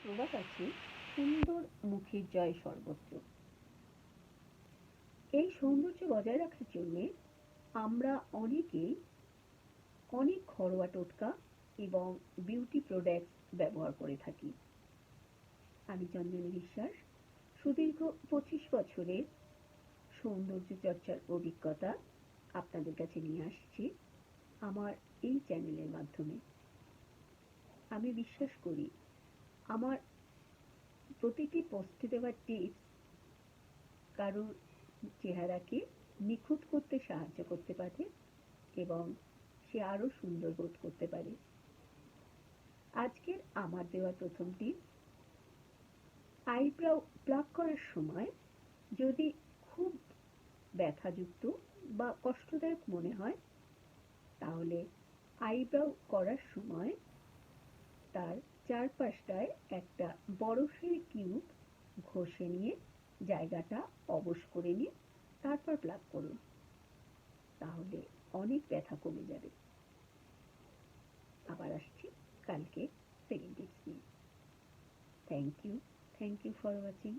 প্রবাদ আছে, সুন্দর মুখের জয় সর্বত্র। এই সৌন্দর্য বজায় রাখার জন্যে আমরা অনেকেই অনেক ঘরোয়া টোটকা এবং বিউটি প্রোডাক্টস ব্যবহার করে থাকি। আমি চন্দনী বিশ্বাস সুদীর্ঘ 25 বছরের সৌন্দর্য চর্চার অভিজ্ঞতা আপনাদের কাছে নিয়ে আসছি আমার এই চ্যানেলের মাধ্যমে। আমি বিশ্বাস করি আমার প্রতিটি পোস্টে দেওয়া টিপস কারোর চেহারাকে নিখুঁত করতে সাহায্য করতে পারে এবং সে আরও সুন্দর বোধ করতে পারে। আজকের আমার দেওয়া প্রথম টিপস, আইব্রাও প্লাক করার সময় যদি খুব ব্যথাযুক্ত বা কষ্টদায়ক মনে হয় তাহলে আইব্রাও করার সময় তার চারপাশটায় একটা বরফের কিউব ঘষে নিয়ে জায়গাটা অবশ করে নিয়ে তারপর প্লাক করুন, তাহলে অনেক ব্যথা কমে যাবে। আবার আসছি কালকে সেকেন্ড টিপস নিয়ে। Thank you for watching.